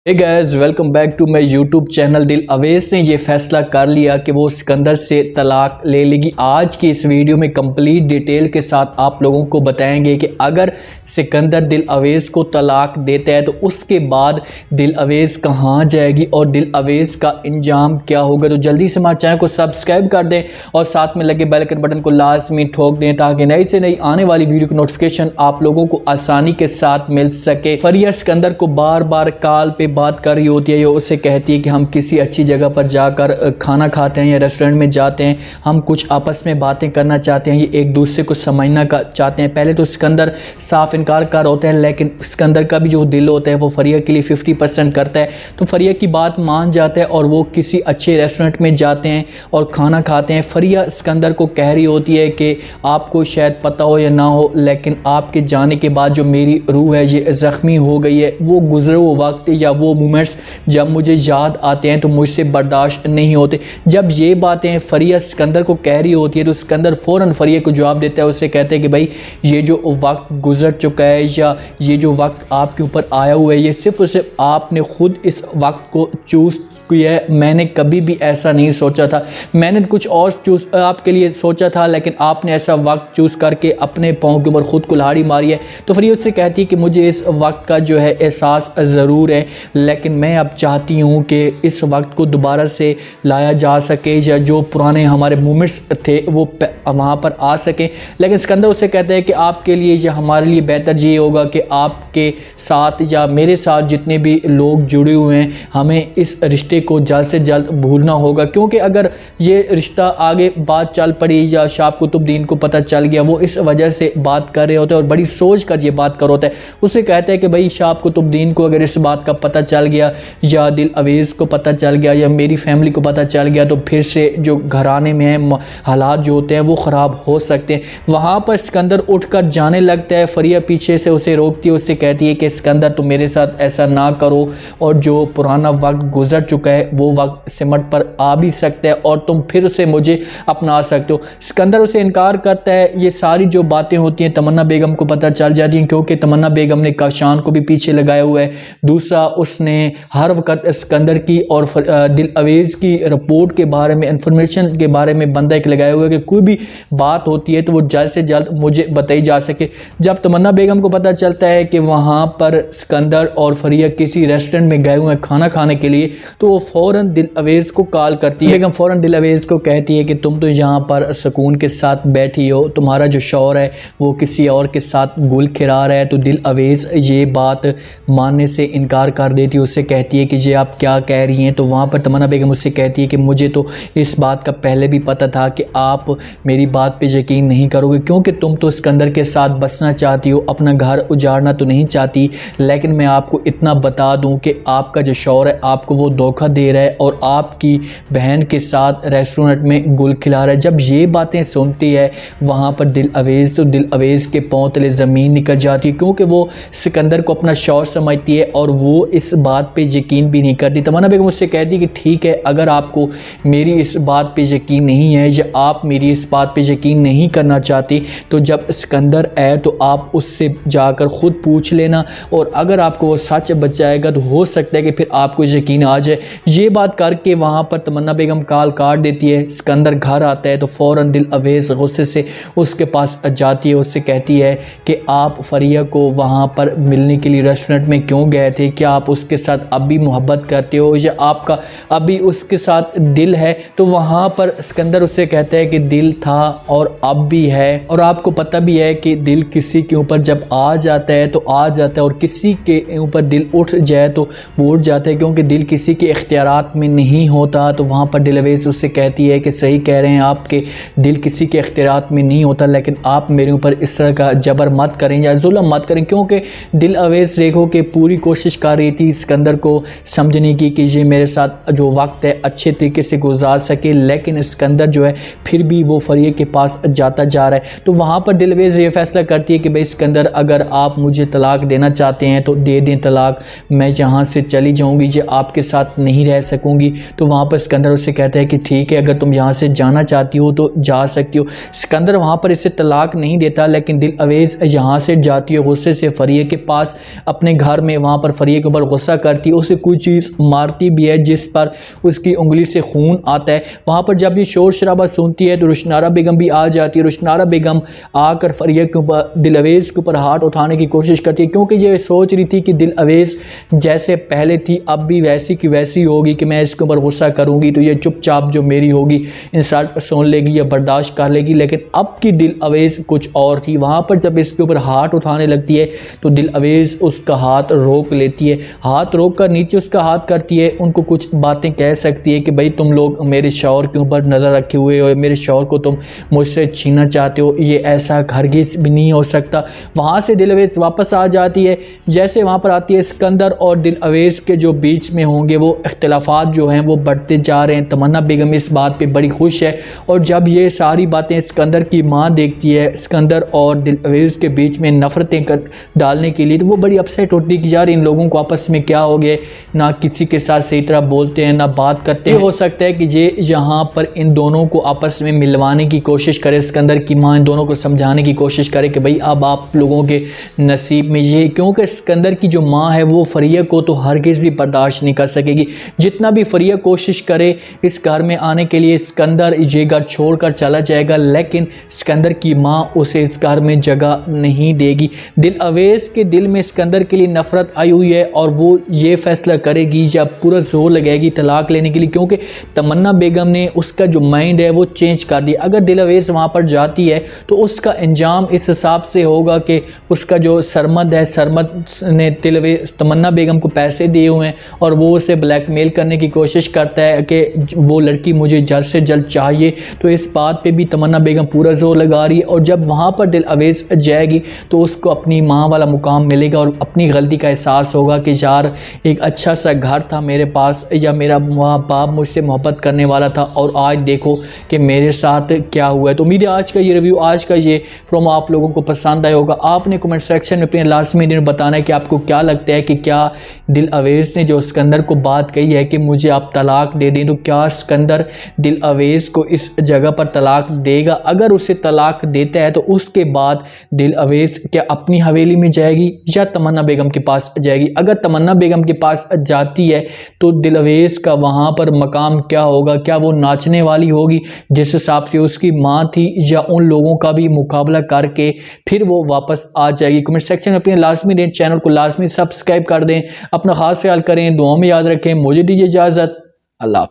Hey guys, welcome back to my YouTube channel. दिल अवेस ने ये फैसला कर लिया कि वो सिकंदर से तलाक ले लेगी। आज की इस वीडियो में कंप्लीट डिटेल के साथ आप लोगों को बताएंगे कि अगर सिकंदर दिल अवेस को तलाक देता है तो उसके बाद दिल अवेस कहाँ जाएगी और दिल अवेस का इंजाम क्या होगा। तो जल्दी से हमारे चैनल को सब्सक्राइब कर दें और साथ में लगे बेल आइकन बटन को लाजमी ठोक दें ताकि नई से नई आने वाली वीडियो की नोटिफिकेशन आप लोगों को आसानी के साथ मिल सके। फरिया सिकंदर को बार बार कॉल पे बात कर रही होती है, ये उससे कहती है कि हम किसी अच्छी जगह पर जाकर खाना खाते हैं या रेस्टोरेंट में जाते हैं, हम कुछ आपस में बातें करना चाहते हैं, ये एक दूसरे को समझना चाहते हैं। पहले तो सिकंदर साफ इनकार कर होता है, लेकिन सिकंदर का भी जो दिल होता है वो फरिया के लिए 50% करता है। तो फरिया की बात मान जाता है और वो किसी अच्छे रेस्टोरेंट में जाते हैं और खाना खाते हैं। फरिया सिकंदर को कह रही होती है कि आपको शायद पता हो या ना हो, लेकिन आपके जाने के बाद जो मेरी रूह है ये ज़ख्मी हो गई है। वो गुजरे हुए वक्त या वो मोमेंट्स जब मुझे याद आते हैं तो मुझसे बर्दाश्त नहीं होते। जब ये बातें फरिया सिकंदर को कह रही होती है तो सिकंदर फ़ौरन फरिया को जवाब देता है, उससे कहते हैं कि भाई ये जो वक्त गुजर चुका है या ये जो वक्त आपके ऊपर आया हुआ है ये सिर्फ और सिर्फ आपने खुद इस वक्त को चूज़ किया है। मैंने कभी भी ऐसा नहीं सोचा था, मैंने कुछ और चूज़ आपके लिए सोचा था, लेकिन आपने ऐसा वक्त चूज़ करके अपने पाँव के ऊपर ख़ुद कुल्हाड़ी मारी है। तो फिर ये उससे कहती है कि मुझे इस वक्त का जो है एहसास ज़रूर है, लेकिन मैं अब चाहती हूँ कि इस वक्त को दोबारा से लाया जा सके या जो पुराने हमारे मोमेंट्स थे वो वहाँ पर आ सके। लेकिन सिकंदर उससे कहता है कि आपके लिए या हमारे लिए बेहतर ये होगा कि आपके साथ या मेरे साथ जितने भी लोग जुड़े हुए हैं हमें इस रिश्ते को जल्द से जल्द भूलना होगा, क्योंकि अगर ये रिश्ता आगे बात चल पड़ी या शाह कुतुबुद्दीन को पता चल गया, वो इस वजह से बात कर रहे होते हैं और बड़ी सोच कर ये बात कर होता है। उससे कहता है कि भाई शाह कुतुबुद्दीन को अगर इस बात का पता चल गया या दिल अवेस को पता चल गया या मेरी फैमिली को पता चल गया तो फिर से जो घराने में है हालात जो होते हैं वो ख़राब हो सकते हैं। वहाँ पर सिकंदर उठकर जाने लगता है, फरिया पीछे से उसे रोकती है, उससे कहती है कि सिकंदर तुम मेरे साथ ऐसा ना करो और जो पुराना वक्त गुजर चुका है वो वक्त सिमट पर आ भी सकता है और तुम फिर से मुझे अपना सकते हो। सिकंदर उसे इनकार करता है। ये सारी जो बातें होती हैं तमन्ना बेगम को पता चल जाती हैं, क्योंकि तमन्ना बेगम ने काशान को भी पीछे लगाया हुआ है। दूसरा, उसने हर वक्त सिकंदर की और दिल अवेस की रिपोर्ट के बारे में, इंफॉर्मेशन के बारे में बंदा एक लगाया हुआ है कि कोई भी बात होती है तो वो जल्द से जल्द मुझे बताई जा सके। जब तमन्ना बेगम को पता चलता है कि वहाँ पर सिकंदर और फरिया किसी रेस्टोरेंट में गए हुए हैं खाना खाने के लिए, तो वो फ़ौरन दिल अवेस को कॉल करती है। लेकिन फ़ौरन दिल अवेस को कहती है कि तुम तो यहाँ पर सुकून के साथ बैठी हो, तुम्हारा जो शौहर है वो किसी और के साथ गुल खिला रहा है। तो दिल अवेस ये बात मानने से इनकार कर देती है, उससे कहती है कि ये आप क्या कह रही हैं। तो वहाँ पर तमन्ना बेगम उससे कहती है कि मुझे तो इस बात का पहले भी पता था कि आप मेरी बात पर यकीन नहीं करोगे, क्योंकि तुम तो सिकंदर के साथ बसना चाहती हो, अपना घर उजाड़ना तो नहीं चाहती। लेकिन मैं आपको इतना बता दूँ कि आपका जो शौहर है आपको वो धोखा दे रहा है और आपकी बहन के साथ रेस्टोरेंट में गुल खिला रहा है। जब ये बातें सुनती है वहाँ पर दिल अवेस, तो दिल अवेस के पांव तले ज़मीन निकल जाती है, क्योंकि वो सिकंदर को अपना शौहर समझती है और वो इस बात पे यकीन भी नहीं करती। तमन्ना बेगम मुझसे कहती है कि ठीक है, अगर आपको मेरी इस बात पे यकीन नहीं है या आप मेरी इस बात पे यकीन नहीं करना चाहती तो जब सिकंदर आए तो आप उससे जाकर ख़ुद पूछ लेना, और अगर आपको वो सच बचाएगा तो हो सकता है कि फिर आपको यकीन आ जाए। ये बात करके वहाँ पर तमन्ना बेगम कॉल काट देती है। सिकंदर घर आता है तो फ़ौरन दिल अवेस गुस्से से उसके पास जाती है, उससे कहती है कि आप फरिया को वहाँ पर मिलने के लिए रेस्टोरेंट में क्यों गए थे, क्या आप उसके साथ अब भी मोहब्बत करते हो या आपका अभी उसके साथ दिल है। तो वहाँ पर सिकंदर उससे कहता है कि दिल था और अब भी है, और आपको पता भी है कि दिल किसी के ऊपर जब आ जाता है तो आ जाता है और किसी के ऊपर दिल उठ जाए तो वो उठ जाता है, क्योंकि दिल किसी के इख्तियारात में नहीं होता। तो वहाँ पर दिल अवेस उससे कहती है कि सही कह रहे हैं आपके दिल किसी के इख्तियारात में नहीं होता, लेकिन आप मेरे ऊपर इस तरह का जबर मत करें या जुल्म मत करें। क्योंकि दिल अवेस देखो कि पूरी कोशिश कर रही थी सिकंदर को समझने की कि ये मेरे साथ जो वक्त है अच्छे तरीके से गुजार सके, लेकिन सिकंदर जो है फिर भी वो फरिया के पास जाता जा रहा है। तो वहाँ पर दिल अवेस ये फैसला करती है कि भाई सिकंदर, अगर आप मुझे तलाक देना चाहते हैं तो दे दें तलाक, मैं यहाँ से चली जाऊँगी, ये आपके साथ नहीं रह सकूँगी। तो वहाँ पर सिकंदर उससे कहता है कि ठीक है, अगर तुम यहाँ से जाना चाहती हो तो जा सकती हो। सिकंदर वहाँ पर इसे तलाक नहीं देता, लेकिन दिल अवेज़ यहाँ से जाती है गुस्से से फरिया के पास अपने घर में। वहाँ पर फरिया के ऊपर गुस्सा करती है, उसे कोई चीज़ मारती भी है जिस पर उसकी उंगली से खून आता है। वहाँ पर जब ये शोर शराबा सुनती है तो रुशनारा बेगम भी आ जाती है। रुशनारा बेगम आकर फरिया के ऊपर दिल अवेज़ के ऊपर हाथ उठाने की कोशिश करती है, क्योंकि ये सोच रही थी कि दिल अवेज़ जैसे पहले थी अब भी वैसी की वैसी होगी, कि मैं इसके ऊपर गुस्सा करूँगी तो ये चुपचाप जो मेरी होगी इंसल्ट सुन लेगी या बर्दाश्त कर लेगी। लेकिन अब की दिल अवेज़ कुछ और थी। वहाँ पर जब इसके ऊपर हाथ उठाने लगती है तो दिल अवेज़ उसका हाथ रोक लेती है। हाथ रोक कर नीचे उसका हाथ करती है, उनको कुछ बातें कह सकती है कि भाई तुम लोग मेरे शौहर के ऊपर नज़र रखे हुए हो, मेरे शौहर को तुम मुझसे छीनना चाहते हो, ये ऐसा हरगिज़ भी नहीं हो सकता। वहाँ से दिल अवेज़ वापस आ जाती है। जैसे वहाँ पर आती है, सिकंदर और दिल अवेज़ के जो बीच में होंगे वो इख्तिलाफ़ात जो हैं वो बढ़ते जा रहे हैं। तमन्ना बेगम इस बात पे बड़ी खुश है, और जब ये सारी बातें सिकंदर की माँ देखती है, सिकंदर और दिल अवेज़ के बीच में नफ़रतें कर डालने के लिए, तो वो बड़ी अपसेट होती है कि यार इन लोगों को आपस में क्या हो गया, ना किसी के साथ सही तरह बोलते हैं ना बात करते हैं। हो सकता है कि ये यहाँ पर इन दोनों को आपस में मिलवाने की कोशिश करे, सिकंदर की माँ इन दोनों को समझाने की कोशिश करे कि भाई अब आप लोगों के नसीब में ये, क्योंकि सिकंदर की जो माँ है वो फरिया को तो हरगिज़ भी बर्दाश्त नहीं कर सकेगी। जितना भी फरिया कोशिश करे इस घर में आने के लिए, सिकंदर ये घर छोड़कर चला जाएगा, लेकिन सिकंदर की माँ उसे इस घर में जगह नहीं देगी। दिल अवेज़ के दिल में सिकंदर के लिए नफ़रत आई हुई है, और वो ये फैसला करेगी जब पूरा जोर लगाएगी तलाक लेने के लिए, क्योंकि तमन्ना बेगम ने उसका जो माइंड है वो चेंज कर दिया। अगर दिल अवेज़ वहाँ पर जाती है तो उसका अंजाम इस हिसाब से होगा कि उसका जो सरमद है, सरमद ने तमन्ना बेगम को पैसे दिए हुए हैं और वो उसे ब्लैकमेल करने की कोशिश करता है कि वो लड़की मुझे जल्द से जल्द चाहिए। तो इस बात पे भी तमन्ना बेगम पूरा जोर लगा रही है, और जब वहाँ पर दिल अवेज़ जाएगी तो उसको अपनी माँ वाला मुकाम मिलेगा और अपनी गलती का एहसास होगा कि यार एक अच्छा सा घर था मेरे पास, या मेरा माँ बाप मुझसे मोहब्बत करने वाला था, और आज देखो कि मेरे साथ क्या हुआ है। तो उम्मीद है आज का ये रिव्यू, आज का ये प्रोमो आप लोगों को पसंद आया होगा। आपने कमेंट सेक्शन में अपने लाजमी दिन बताना है कि आपको क्या लगता है कि क्या दिल अवेज़ ने जो सिकंदर को बात कही है कि मुझे आप तलाक दे दें, तो क्या सिकंदर दिल अवेज़ को इस जगह पर तलाक देगा? अगर उसे तलाक देता है तो उसके बाद दिल अवेज़ क्या अपनी हवेली में जाएगी या तमन्ना बेगम के पास जाएगी? अगर तमन्ना बेगम के पास जाती है तो दिल अवेज़ का वहाँ पर मकाम क्या होगा? क्या वो नाचने वाली होगी जिस हिसाब से उसकी माँ थी, या उन लोगों का भी मुकाबला करके फिर वो वापस आ जाएगी? कमेंट सेक्शन में अपने लाजमी दें, चैनल को लाजमी सब्सक्राइब कर दें, अपना खास ख्याल करें, दुआ में याद रखें। मुझे दीजिए इजाज़त, अल्लाह।